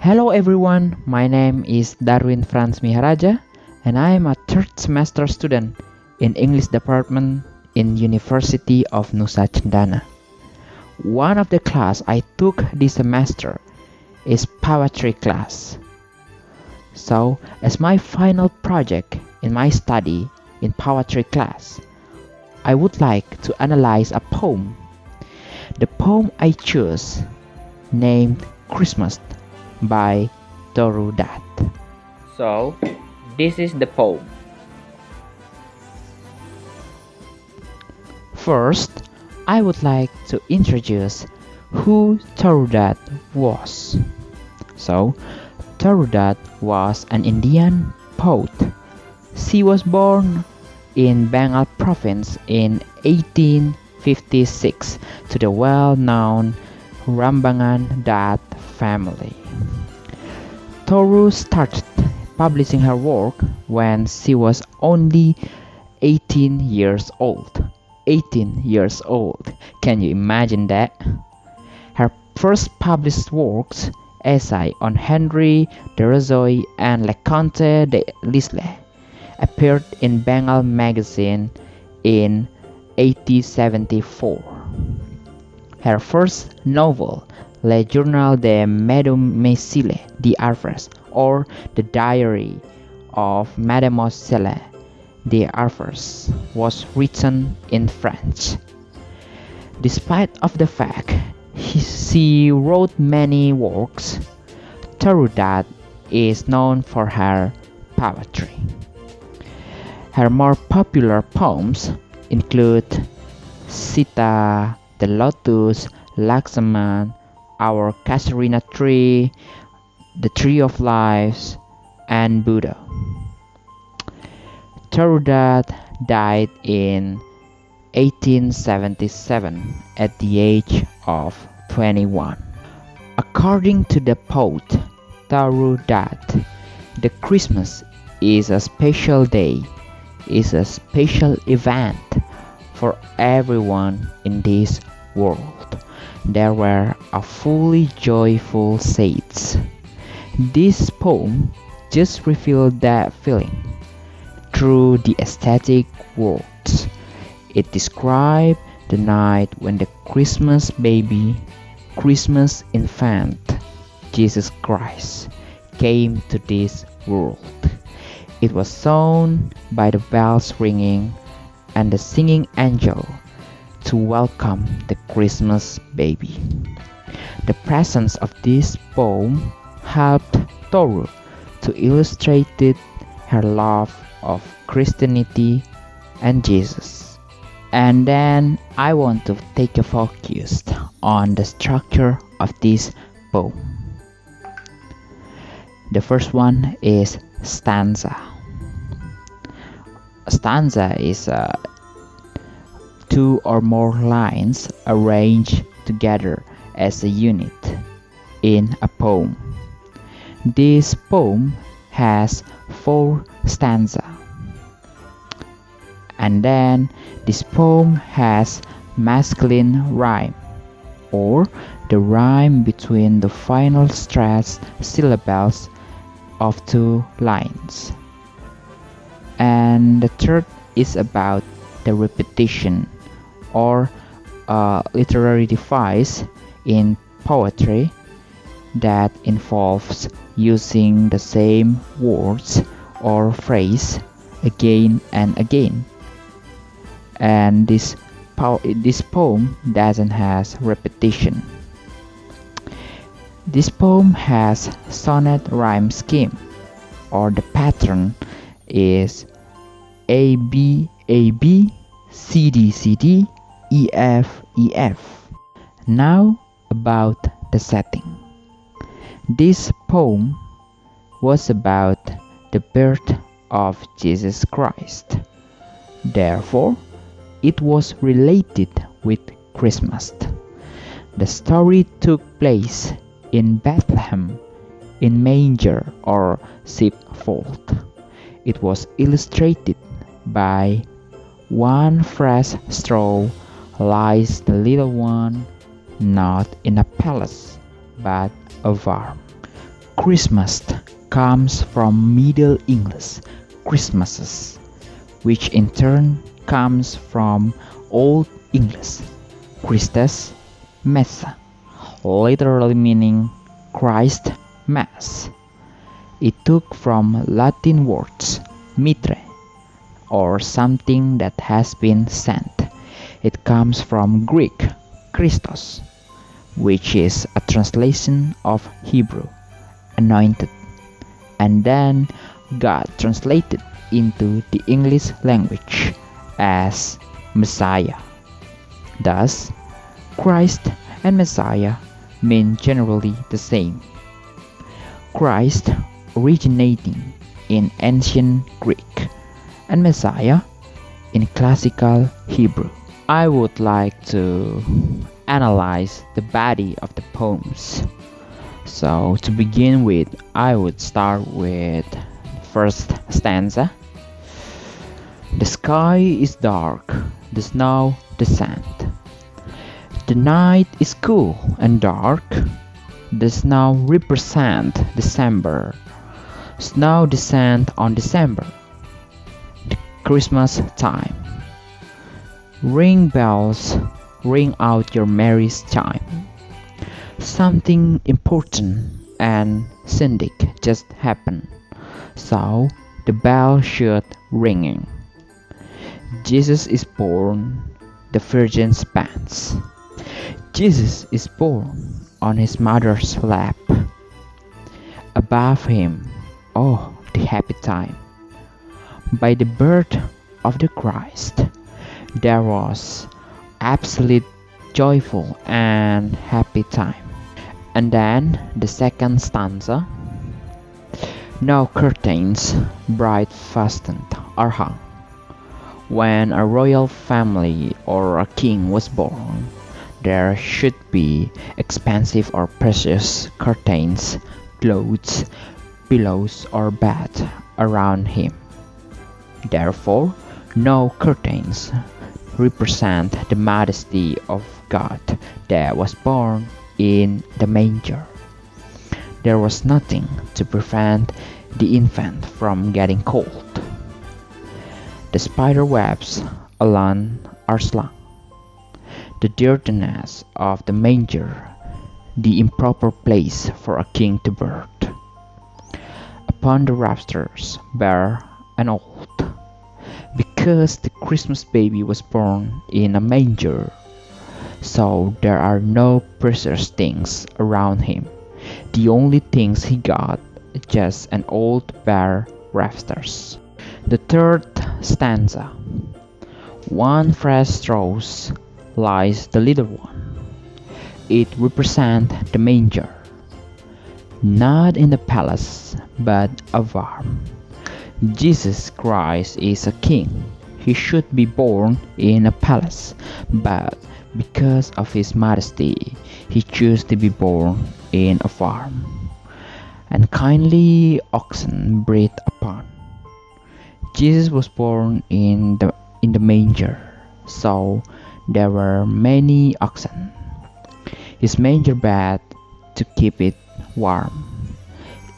Hello everyone, my name is Darwin Frans Miha, and I am a third semester student in English department in University of Nusa Cendana. One of the class I took this semester is poetry class. So, as my final project in my study in poetry class, I would like to analyze a poem. The poem I chose named Christmas by Toru Dat. So, this is the poem. First, I would like to introduce who Toru Dat was. So, Toru Dat was an Indian poet. She was born in Bengal province in 1856 to the well-known Rambangan Dat family. Toru started publishing her work when she was only 18 years old. 18 years old. Can you imagine that? Her first published works, essay on Henry de Rozoy and Le Conte de Lisle, appeared in Bengal magazine in 1874. Her first novel, Le Journal de Mademoiselle d'Arvers, or The Diary of Mademoiselle d'Arvers, was written in French. Despite of the fact she wrote many works, Toru Dat is known for her poetry. Her more popular poems include Sita, The Lotus, Lakshman, Our Casuarina Tree, The Tree of Lives, and Buddha. Toru Dat died in 1877 at the age of 21. According to the poet Toru Dat, the Christmas is a special day, is a special event for everyone in this world. There were a fully joyful shades. This poem just revealed that feeling through the aesthetic words. It described the night when the Christmas baby, Christmas infant, Jesus Christ, came to this world. It was sown by the bells ringing and the singing angel to welcome the Christmas baby. The presence of this poem helped Toru to illustrate her love of Christianity and Jesus. And then I want to take a focus on the structure of this poem. The first one is stanza. Stanza is two or more lines arranged together as a unit in a poem. This poem has 4 stanzas. And then this poem has masculine rhyme, or the rhyme between the final stressed syllables of 2 lines. And the third is about the repetition, or a literary device in poetry that involves using the same words or phrase again and again. And this poem doesn't have repetition. This poem has sonnet rhyme scheme, or the pattern is A B A B C D C D E F E F. Now about the setting. This poem was about the birth of Jesus Christ. Therefore, it was related with Christmas. The story took place in Bethlehem, in manger or sheepfold. It was illustrated by one fresh straw lies the little one, not in a palace, but a farm. Christmas comes from Middle English Christmases, which in turn comes from Old English Christus Messa, literally meaning Christ Mass. It took from Latin words mitre, or something that has been sent. It comes from Greek Christos, which is a translation of Hebrew anointed, and then God translated into the English language as Messiah. Thus, Christ and Messiah mean generally the same. Christ originating in ancient Greek and Messiah in classical Hebrew. I would like to analyze the body of the poems. So to begin with, I would start with the first stanza. The sky is dark, the snow descends. The night is cool and dark. The snow represents December. Snow descends on December, the Christmas time. Ring bells, ring out your merry chime. Something important and syndic just happened, so the bell should ringing. Jesus is born, the Virgin spans. Jesus is born on his mother's lap. Above him, oh, the happy time. By the birth of the Christ, there was absolute joyful and happy time. And then the second stanza. No curtains bright fastened are hung. When a royal family or a king was born, there should be expensive or precious curtains, clothes, pillows, or bed around him. Therefore, no curtains represent the majesty of God that was born in the manger. There was nothing to prevent the infant from getting cold. The spider webs alone are slung. The dirtiness of the manger, the improper place for a king to birth. Upon the rafters, bare and old, because the Christmas baby was born in a manger. So there are no precious things around him. The only things he got just an old bare rafters. The third stanza. One fresh rose lies the little one. It represents the manger. Not in the palace, but a farm. Jesus Christ is a king. He should be born in a palace, but because of his majesty, he chose to be born in a farm. And kindly oxen breathed upon. Jesus was born in the manger, so there were many oxen. His manger bed to keep it warm.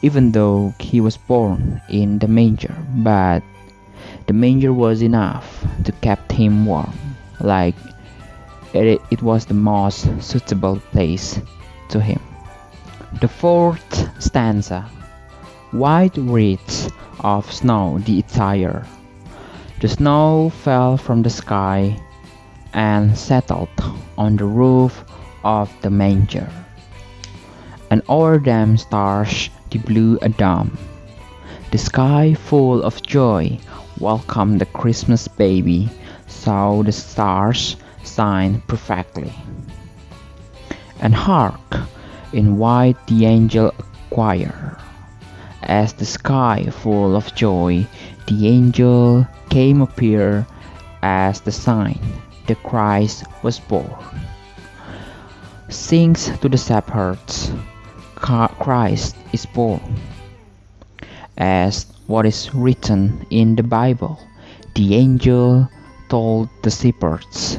Even though he was born in the manger, but the manger was enough to keep him warm, like it was the most suitable place to him. The fourth stanza. White wreaths of snow the attire. The snow fell from the sky and settled on the roof of the manger. And o'er them stars the blue a dome. The sky full of joy welcomed the Christmas baby, so the stars shine perfectly. And hark, in white the angel choir. As the sky full of joy, the angel came appear as the sign the Christ was born. Sings to the shepherds, Christ is born. As what is written in the Bible, the angel told the shepherds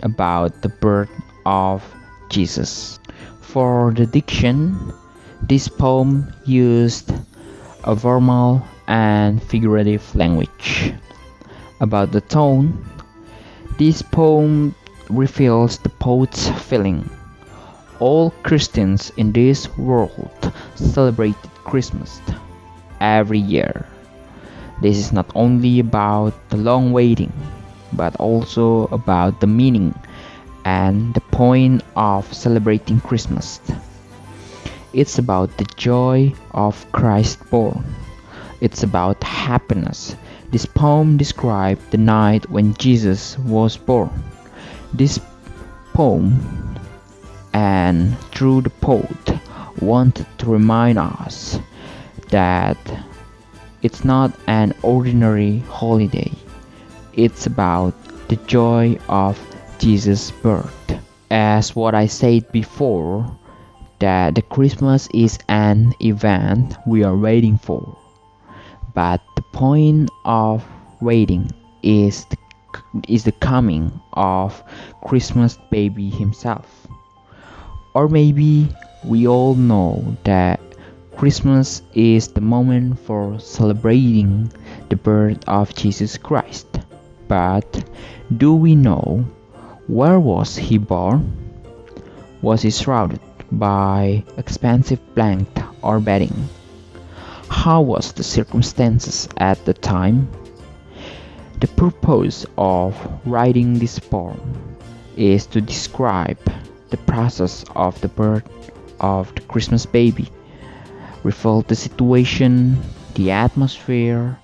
about the birth of Jesus. For the diction, This poem used a formal and figurative language. About the tone, this poem reveals the poet's feeling. All Christians in this world celebrate Christmas every year. This is not only about the long waiting, but also about the meaning and the point of celebrating Christmas. It's about the joy of Christ born. It's about happiness. This poem describes the night when Jesus was born. This poem, and through the poet, wanted to remind us that it's not an ordinary holiday. It's about the joy of Jesus' birth. As what I said before, that the Christmas is an event we are waiting for. But the point of waiting is the coming of Christmas baby himself. Or maybe we all know that Christmas is the moment for celebrating the birth of Jesus Christ. But do we know where was he born? Was he shrouded by expensive blanket or bedding? How was the circumstances at the time? The purpose of writing this poem is to describe the process of the birth of the Christmas baby, reveal the situation, the atmosphere,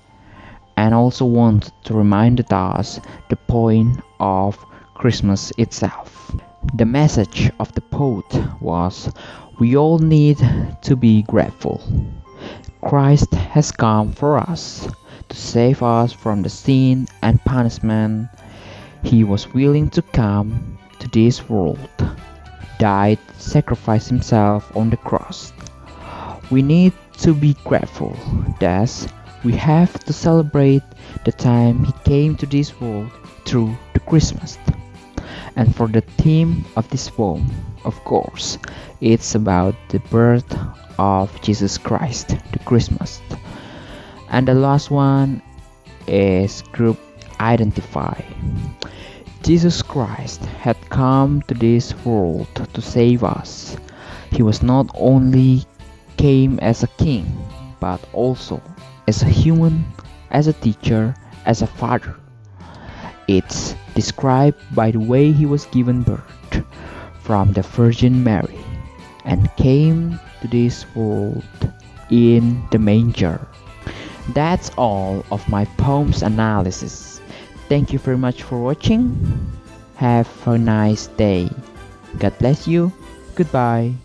and also want to remind us the point of Christmas itself. The message of the poet was, we all need to be grateful. Christ has come for us to save us from the sin and punishment. He was willing to come to this world, died, sacrificed himself on the cross. We need to be grateful. Thus, we have to celebrate the time he came to this world through the Christmas. And for the theme of this poem, of course, it's about the birth of Jesus Christ, the Christmas. And the last one is group identify. Jesus Christ had come to this world to save us. He was not only came as a king, but also as a human, as a teacher, as a father. It's described by the way he was given birth from the Virgin Mary and came to this world in the manger. That's all of my poems analysis. Thank you very much for watching. Have a nice day. God bless you. Goodbye.